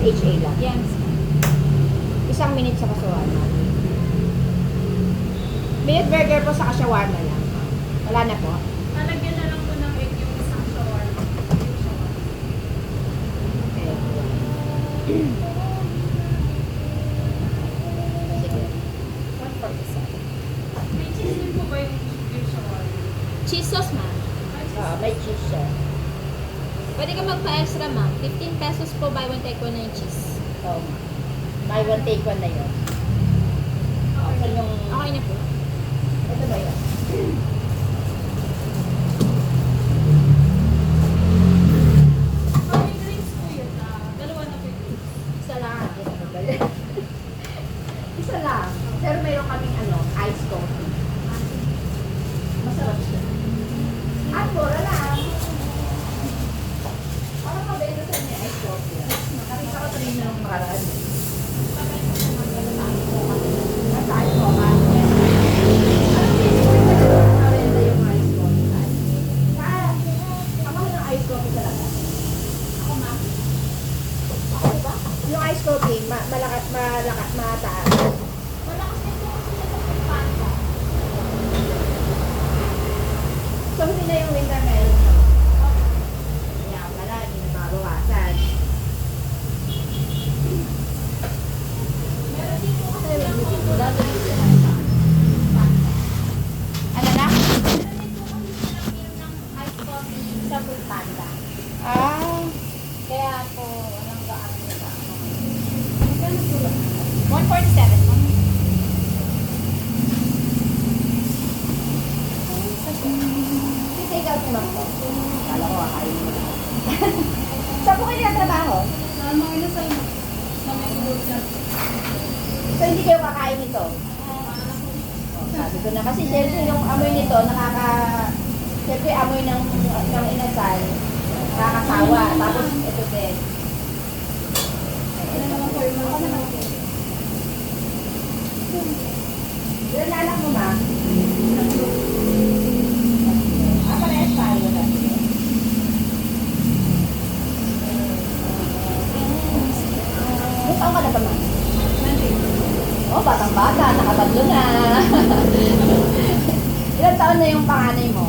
SHA lang. Yes. Isang minute sa kasuana. Minute burger po sa shawarma lang. Wala na po. Nalagyan na lang po ng egg yung isang shawarma. Yung shawarma. Okay. Sige. 147. May cheese din po ba yung shawarma? Cheese sauce, ma'am. May cheese siya. Pwede ka magpa-extra, ma'am. 15 pesos po, buy one take one na yung cheese. Oo. Buy one take one na yun. Okay yung... Okay na po. Ito ba yun? May drinks po yun. Dalawa na po yung drinks. Isa lang. Isa lang. Pero mayroon kaming iced coffee. Masarap siya. At mura lang. Parang mabenta sa inyo iced coffee. Nakita ko rin ng makaraan. Nasaan mo ka? Anong pinipin ka na karenda yung iced coffee? Ako ng iced coffee talaga. Ako ma. Ako ba? Yung iced coffee, mataas. Malakas na ito kasi sa pagpanta. So, hindi na yung winter melon. Kaya wala, hindi na mabawasan. Meron din po kasi yung Ano na? meron din po kasi ng iced coffee sa Food Panda. Ah, Kaya po, walang gaano sa ano. magkano sulat? 147, ma'am. Take out naman po. Kala ko kakain mo. Saan po kayo nagtatrabaho? Mga ilusay mo. Na may food na. So, hindi kayo kakain nito? Sabi ko na kasi siyempre yung amoy nito siyempre amoy ng inasal nakakasawa. Tapos ito din. Ano naman po yung mga naman po. Ilan na anak mo, ma'am? Parehas tayo na. May taong ka na ba, ma'am? Oh, batang-bata, nakatatlo na. Ilang taon na yung panganay mo?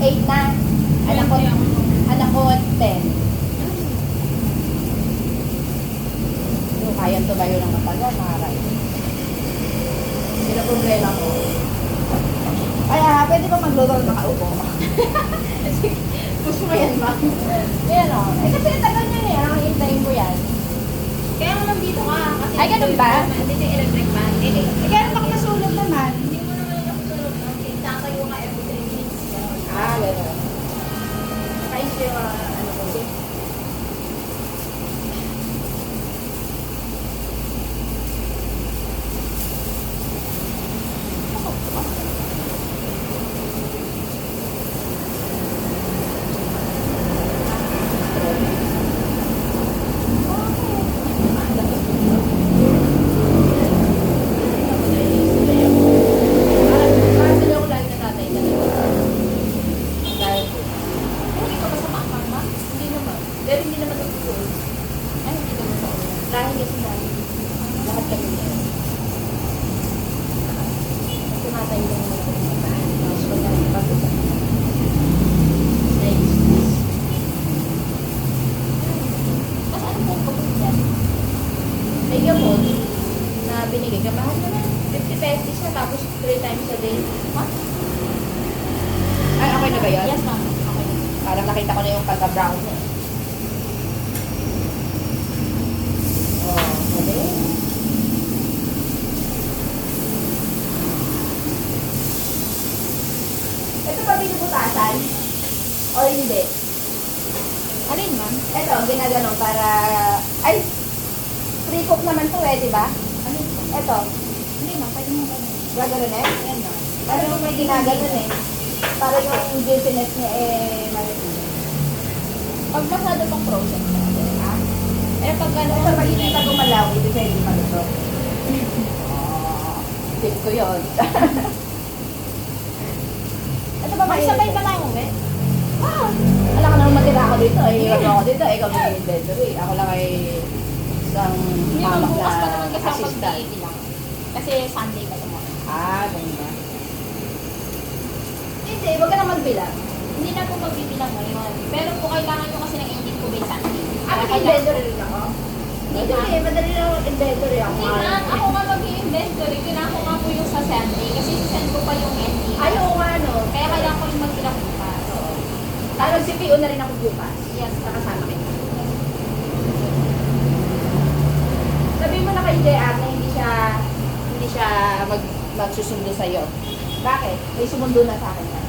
8 na. Anak ko 10. Yung kaya tumayo ng matagal, makaray. Yun ang problema ko. Kaya, pwede ba magluto ng makaupo? Push mo yan, ma'am. Yan o. Eh, kasi tagal niya eh. Ang hintayin ko yan. Kaya naman dito ka. Kasi Ay, ganun ba? Dito yung electric fan. Eh, kaya naman ako nasulat naman. Hindi mo naman yung sulog ng tatayo ka every 3 minutes. Ah, gano'n. Nakaisip yung ano ko. Parang sila ko lagi na tatay talaga. Dahil po. Hindi ka ba sa makakang ma? Hindi naman. Pero hindi naman ito. Ay, hindi ka ba sa ulo? Dahil kasi dahil. Lahat kami niya. Tumatay lang mo. Tapos pag nakipag-usap. Next. Kasi ano po pag yan? May gamot na binigay ka. Mahal naman. 50 pesos siya tapos 3 times a day. Ha? Ay, okay na ba yun? Yes, ma'am. Okay. Parang nakita ko na yung pagka-brown niya. Oh, mali. Ito ba binubutasan? O hindi? Alin, ma'am? Ito, ginaganon para... Ay! Pre-cook naman to di ba? Ano ito? Ito, Hindi, ma'am. Pwede mo ganun. gaganon eh. Yan, ma'am. Ano yung may ginaganon eh? Para yung juiciness niya malaki. Pag masyado pang frozen ka. Ha? Eh, pag Ito, gano'n, pag hindi pa gumalaw, ibig sabihin hindi pa luto. Tip ko yun. Ito ba magsabay ka lang uwi. Oo, Alam ka naman matira ako dito. Iwan mo ako dito. Ikaw may inventory. Ako lang ay isang Hindi mo hamak bukas pa na naman kasi ang assistant. pag-VAT lang. Kasi Sunday pa tomorrow. Ganun ba? Hindi, wag ka na magbilang. Hindi na po magbibilang ngayon. Pero po kailangan nyo kasi ng engine ko by Sunday. May inventory rin ako. Hindi, madali lang ang inventory ako. Hindi na, ako nga mag-i-inventory. Kailangan ko nga po yung sa Sunday. Kasi send ko pa yung ending. Ayaw ko nga, no? Kaya kailangan ko yung magbilang bukas. Lalo CPO na rin ako bukas. Yes, Nakasama kita. Sabihin mo na kay JR na hindi siya magsusundo sa'yo. Bakit? May sumundo na sa akin na.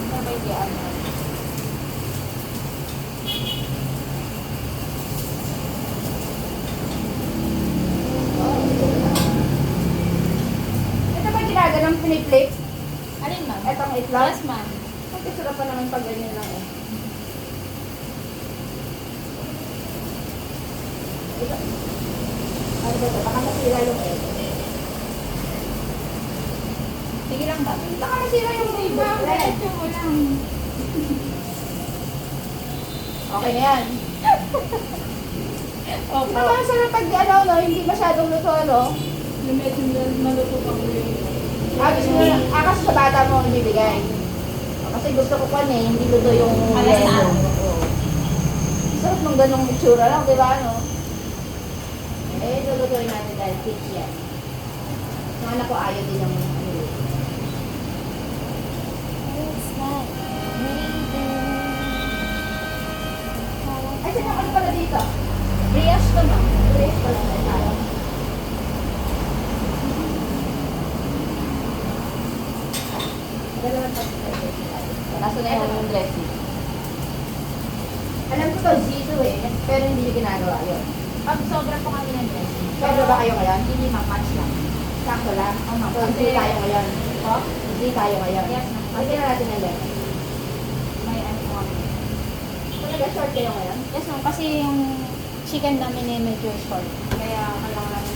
Sabay JR na. Ito ba ginagalang piniplik? Alin ma'am? Etong itlog? Yes ma'am. Kasi sarap pa naman pag ganyan lang eh. Ito. Ano ba ito? Baka masira yung egg. Sige lang ma'am. Baka masira yung ribbon. Diretso mo lang. Okay na yan. Opo. Naman sarap pag ano, no, hindi masyadong luto, no? Medyo naluto pa ko yun. Gusto mo na, kasi sa bata mo ibibigay. Kasi gusto ko pa hindi luto yung Malasaan. Oo. Sarap ng ganong itsura lang, di ba, no? Lulutuin natin dahil kids yan. Yung anak ko ayaw din yung ano. Ay, saan yung ano pala dito? Brioche to ma'am. Brace pala na tayo. Dalawan pa kaso na yung dressing. Alam ko to, Zito eh. Pero hindi niya ginagawa yun. Pag sobra po kami ng dressing. Pero ba kayo ngayon? Hindi ma'am, lang. Sakto lang. ma'am. So, hindi tayo ngayon. Po? Hindi tayo ngayon. Yes, ma'am. Kasi na natin ang lesson. May ano po kami. Kung nag-short kayo ngayon, Yes ma'am, kasi yung chicken namin ay medyo short. Kaya kailangan namin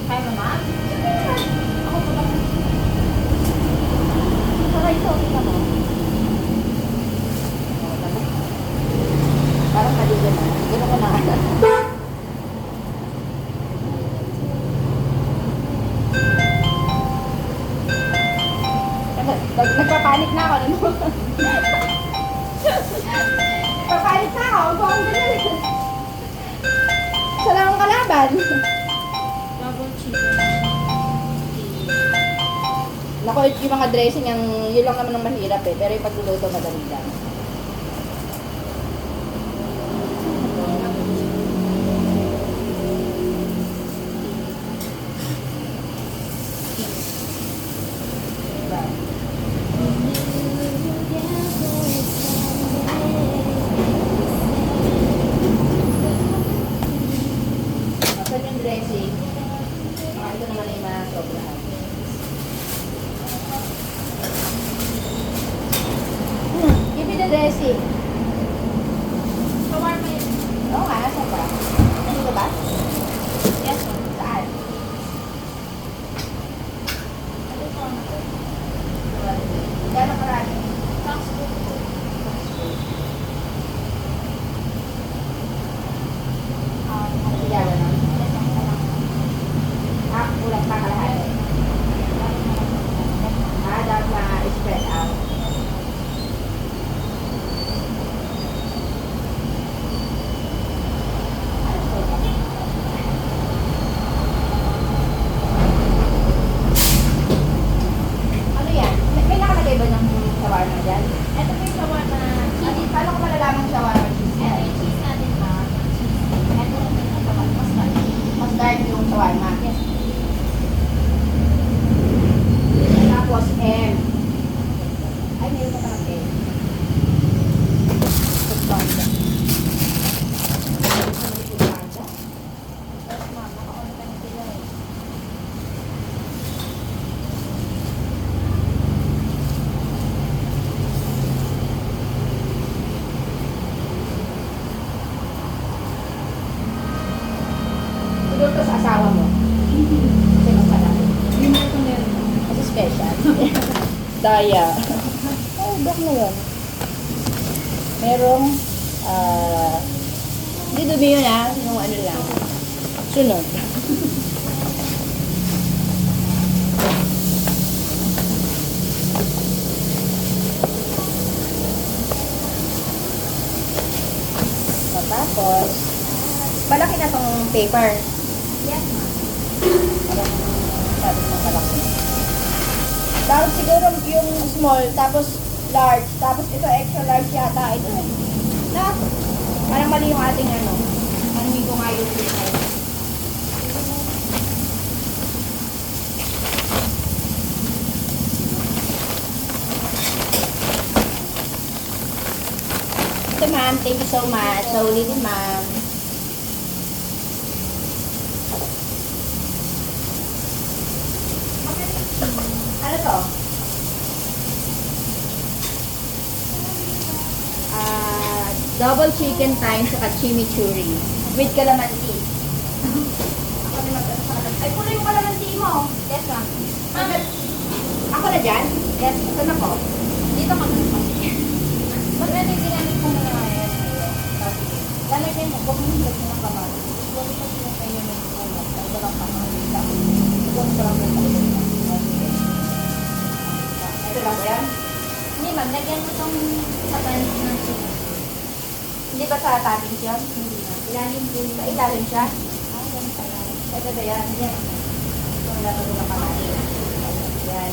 kaya mo ma'am? Ako po ba? saka ito, kita mo. Parang maligo na. Gano'n ko na. Nagpapanik na ako. Ano? Nagpapanik na ako. Huwag akong ganyan. Isa lang ang kalaban. Double chicken. Naku, yung mga dressing, yun lang naman ang mahirap eh. Pero yung pagluluto, madali lang. Diba? Saan yung dressing? Ito naman yung mga sobrahan. Give me the dressing. Shawarma yun. Oo nga, nasa ba? Nandito ba? Yes ma'am. Saan? Ano po ang Gano'ng karami? fast food po. Yawa na. Kulang pa kalahati. Dapat ma-spread out. Ano yan? May nakalagay ba ng shawarma dyan? Ito po yung shawarma. Ano, paano ko malalaman shawarma cheese? Ito yung cheese natin ma'am. Ito yung shawarma. Mas mali. Mas dark yung shawarma. Yes. Tapos M. Ay, meron ka palang M. Yes ma'am. Naka-on pa na sila eh. Daya. Ay, black na yun. Merong, hindi dumi yun ha, yung ano lang. Sunod. Tapos, malaki na tong paper. Yes, ma'am. Parang sabi ng malaki. Tapos siguro yung small, tapos large, tapos ito extra large yata. Ito eh. Na, parang mali yung ating ano. Ano ko nga yung paper. Ito ma'am, thank you so much. Sa ulitin ma'am. Ano to? Double chicken time sa chimichurri with calamansi. Ako na mag-calamansi. Ay, pula yung calamansi mo. Yes, ma'am. Ako na dyan? Yes, ito na ko. Dito ka ma'am. Ba't ano yung ginamit ko na ngayon? Lalagay mo, kung hindi mo ng kamay. Huwag mo siya kayo ng ulo. Ang walang kamay. Huwag mo lang yung Ito lang ba yan? Hindi ma'am, lagyan mo itong patanis ng chili. Hindi ba sa toppings yun? Hindi ma'am. Ilalim po Sa ilalim siya? Ah, ganun pala. Ito ba yan? Yan. Ito wala pa doon kamay. Yan.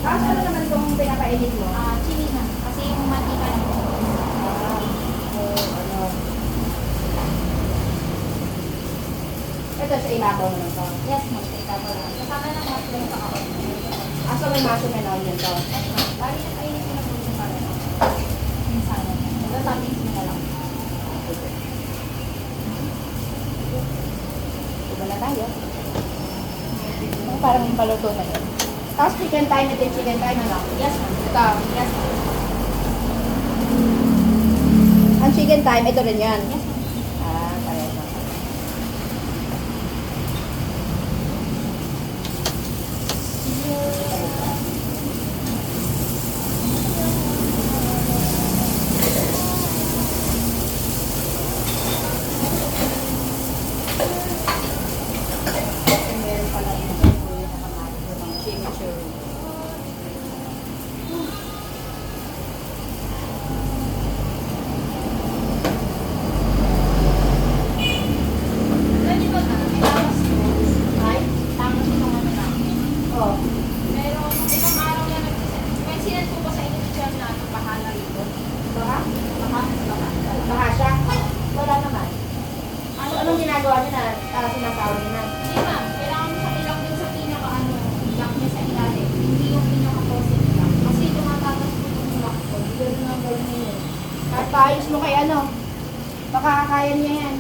Tapos ano naman itong pinapainit mo? Chili ma'am. Kasi yung mantika na po. Ano? Ito sa ibabaw naman to. Yes ma'am. Ito po lang. Kasama ng mushroom sa ako. Asa may maso may onion to? Yes ma'am. Bali na kainin ko na po siya para yung salad. Ito toppings mo na lang. Iba na tayo. Parang paluto na yun. Tapos chicken time, ito yung chicken time, ano? Yes ma'am. Ito. Yes ma'am. Ang chicken time, ito rin yan. Yes ma'am. Parehas na. Meron pala yung nakamalit ng chimichurri. Pwede ba na? May tawas ko. Ay? Tapos itong ano namin. Oh. Pero ilang araw na nag-send. May sinend ko po sa inyo siya na ano, bahala rito. Baka? Baka, baka. Baka siya? Wala naman. Anong ginagawa niya na sinasawag niya na? Hindi ma'am, kailangan mo siya ilang din sa pinaka ano, lock niya sa ilalim. Hindi yung pinaka-posit lang. Kasi tumatatas po yung lock ko. Ganun ang gawin niya yun. Kahit paayos mo kay ano, baka kaya niya yan.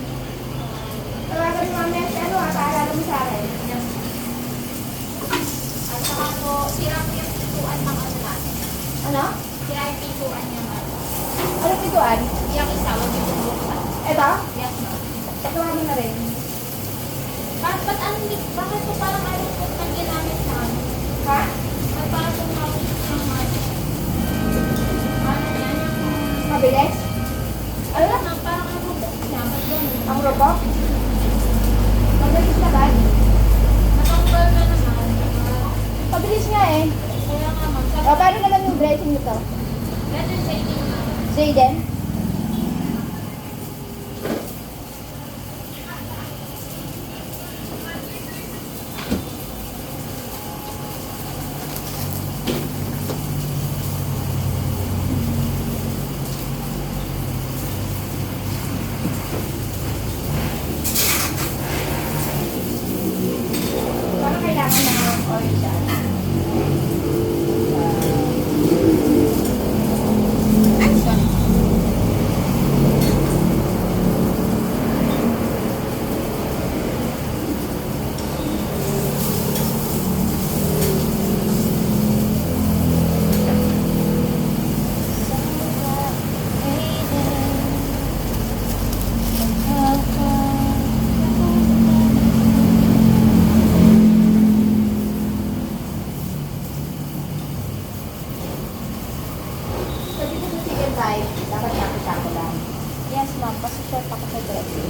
Tawagan mo mamaya si ano, paalala mo sa akin. Yes. At saka po, sira po yung pituan ng ano natin. Ano? Sira yung pituan niya ma'am. Ano pituan? Yung isa, huwag yung bubuksan. Eto? Yes ma'am. Tawagan mo na rin. Ba't ano, bakit po parang ayaw po nang ginamit na ano? Ha? Ba't parang po mawag ng mga ano yan yung Mabilis? Ano Wala na? ma'am, parang ang robot niya. Ba't ganun? Ang robot? Mabilis na ba? Natanggal na naman. Mabilis nga eh. Kaya nga ma'am. O, paano naman yung dressing nito? Better say din ma'am. Zayden? Parang kailangan ng oil dyan. Ay, sorry. So, dito sa chicken type, dapat sako-sako lang. Yes, ma'am. Kasi short ako sa dressing.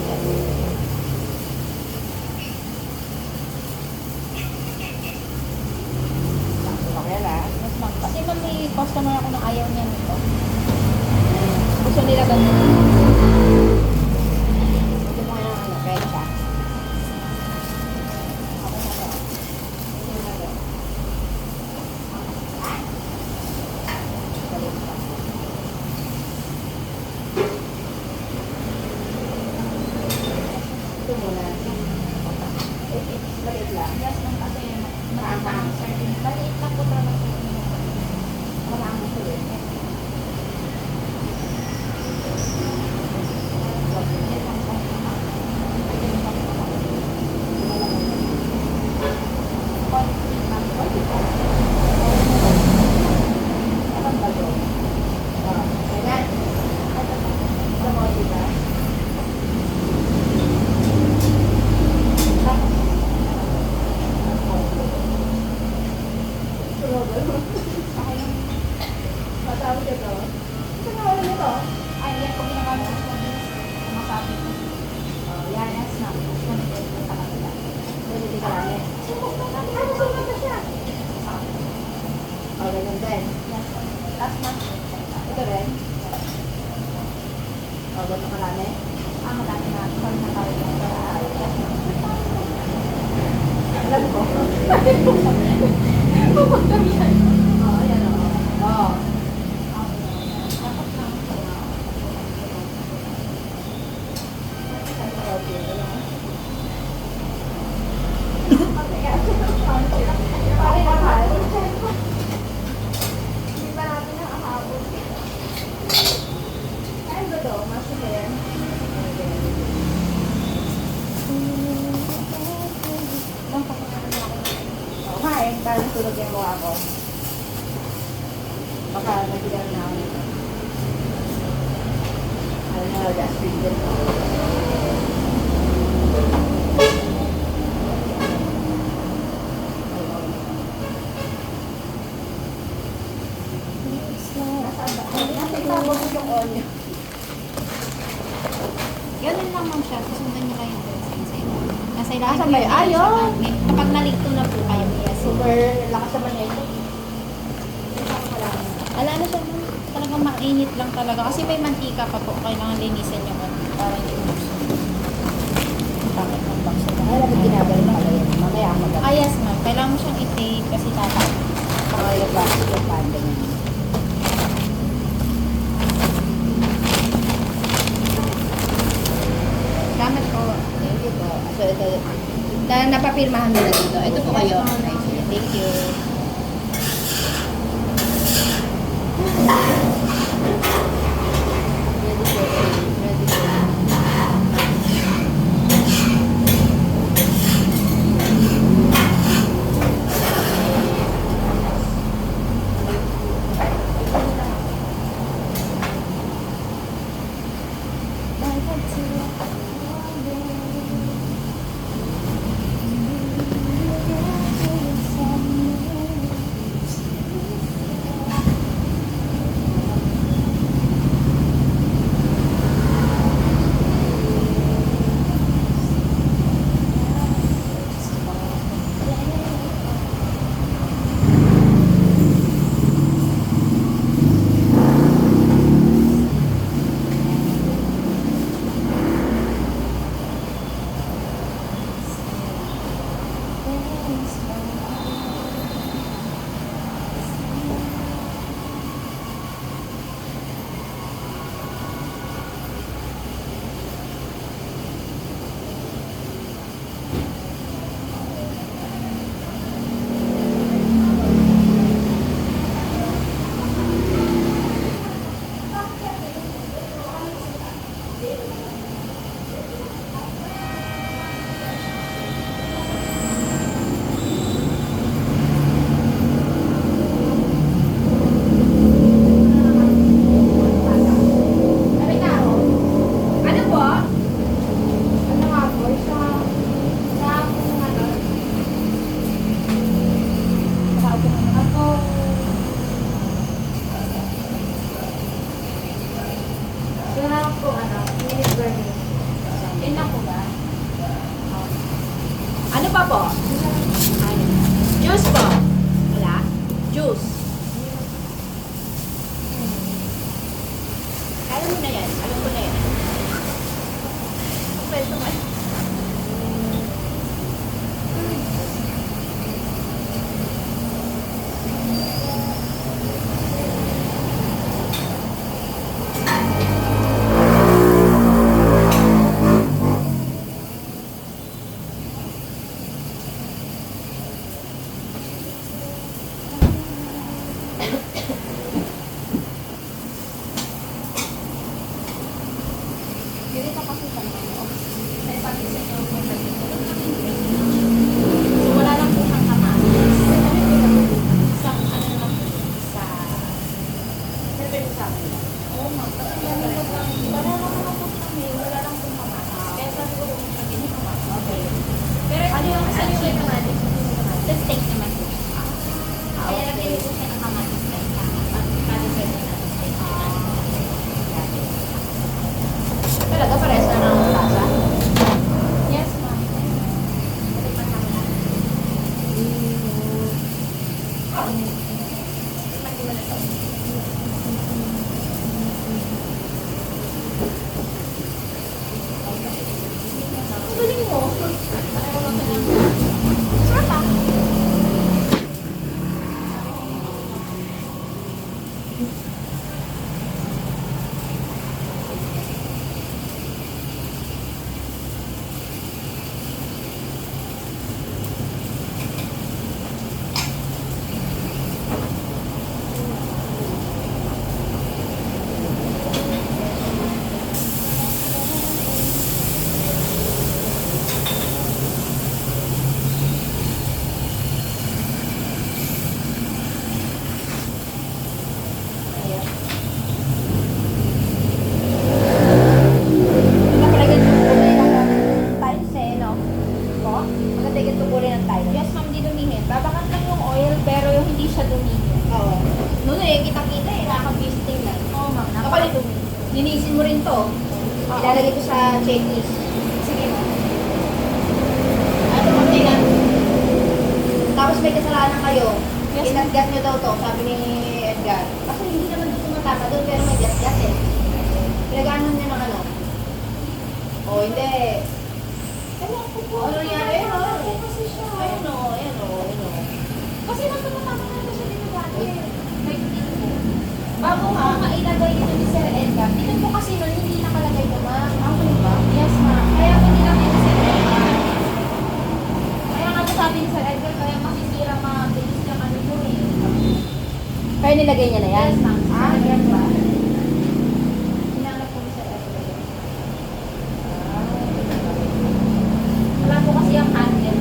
Sako kaya lang. Yes, ma'am. Kasi ma'am, may customer ako na ayaw niya nito. Gusto nila ganun. Gusto mo ng ano, prensa. Ako na lang. Gusto mo na Galing ka. Ito muna. Maliit lang. Yes, ma'am. Kasi Maanghang. matang certain. Maliit lang po talaga. Maanghang ito eh. Yes, ma'am. Konti, ma'am. Konti po. Anong bago? Oh, ganyan. Ito mo, diba? Matawag ito. Ito na wala nito. Ay, yan po ginagamit ko sa business. Masabi ko. Oh, yan. Yes, ma'am. Ganito po sa kanila. Pwede di karami. Ano sumat na siya? Oh, ganyan din. Yes, ma'am. Last month. Ito rin. Oh, ganito karami. Malaki na. Sorry na tayo. Alam ko. Oh, ayan o. Oh. Dapat lang. Parang tulog yung mukha ko. Baka nagbilang na ako nito. Alam na, gastric din ako. Nasa itabog yung onion. Ganun lang ma'am siya. Susundan niyo kayo dressing sa inyo. Nasa ilalim Asan ba yun? Ah, yun. Kapag naligto na po kayo, yes. Super lakas naman nito. Ala na siya ma'am. Talagang mainit lang talaga. Kasi may mantika pa po. Kailangan linisin niyo ma'am. Para hindi umukso. Bakit ng box ito? Ay, dapat ginagaling pala yun. Mamaya ako mag- Ah, yes ma'am. Kailangan mo siyang i-tape kasi tatay. Saka yung plastic yung panda niya. Gamit ko. Thank you po. So, ito, napapirmahan mo na dito. Ito po kayo. Yes, ma'am. Thank you. Ready po. Ready po. juice. Alam mo na yan. Alam ko na yan. Pwede mo. Dito kasi sa mga. May pag-isa niyo po sa dito. So, wala lang po siyang kamatis. Sa ano lang po, sa... Oo, ma'am. Kasi kami ko lang, wala lang naman po kami, wala lang po kamatis. Kaya sabi ko, lagi niyo kamatis. Okay. Pero ano yung kamatis? Sa steak naman po. Kaya lagyan niyo po siya ng kamatis na isa. Kada pwede na sa steak. Talaga, pares na ng lasa. Yes, ma'am. Pwede pa naman. Ang galing mo. Sarap ah. Napalagyan yung kulay ng tiles eh, no? Po? Magandang yung kulay ng tiles. Yes, ma'am, di dumihin. Babakan lang yung oil, pero yung hindi siya dumihin. Oo. Noon eh, kita-kita eh, nakaka-visiting lang. Oo, ma'am. Kapag Napakadumi. linisin mo rin to, ilalagay ko sa checklist. Sige, ma'am. Ano kung tingnan? Tapos may kasalanan kayo. Yes, Inatgat nyo daw to, sabi ni Edgar. Kasi hindi naman doon tumatama doon, pero may gat-gat eh. Pinaganon nyo ng ano? O, hindi. Ewan ko po. Ano nangyari? Ayun o. Kasi siya. Ayun o, ayun o, ayun o. Kasi nagtumatama na siya dito dati. Like, dito po. Bago Kung nga. mailagay dito ni Sir Edgar, dito po kasi nun hindi nakalagay ko, ma'am. Ako ba? Yes, ma'am. Kaya ko nilagay ni Sir Edgar. Kaya nga po sabi ni Sir Edgar, kaya masisira mabilis yung ano mo eh. Kaya nilagay niya na yan? Yes, ma'am. Ah, yan ba? Hinanap ko ni Sir Edgar. Wala po kasi ang handle.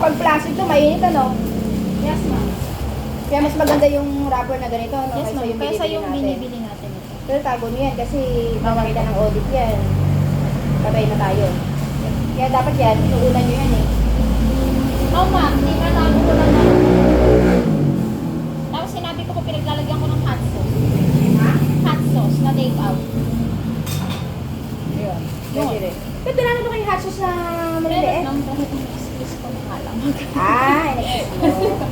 Pag plastic to, mainit ano? Yes, ma'am. Kaya mas maganda yung rubber na ganito, no? Yes, ma'am. Kaysa yung natin. binibili natin ito. Pero tago mo yan kasi makakita ng audit yan. Patay na tayo. Kaya dapat yan, inuulan nyo yan eh. Oh, ma'am. Di ba nabi ko lang na... Tapos sinabi ko po pinaglalagyan ko ng hot sauce. Ha? Hot sauce na take out. Ayun. Yun. Pwede rin. Ba't pinano to kayo hot sauce na maliliit? Meron lang dahil in-excuse ko na alam. Ah, in-excuse mo.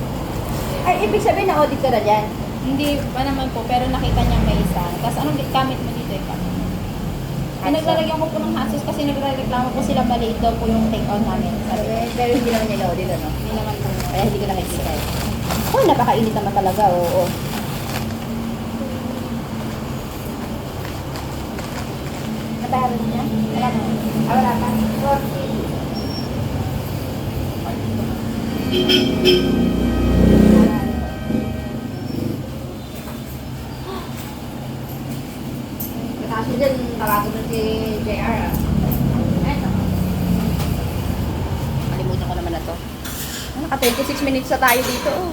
Ay, ibig sabihin na-audit ka na dyan. Hindi pa naman po, pero nakita niya may isa. Tapos anong gamit mo dito? Ikaw? Pinaglalagyan ko po ng hot sauce kasi nagreklamo po sila maliit daw po yung take out namin. Sabi ko, Pero hindi naman nila audit, ano? hindi naman po. Kaya hindi ko nakikita. Oh, napakainit naman talaga, oo. Nabayaran niya? Wala na. Ah, wala pa. 40. Kaso dyan, tawagin mo si JR, ah. Eto. Kalimutan ko naman na to. Naka 26 minutes na tayo dito, oh.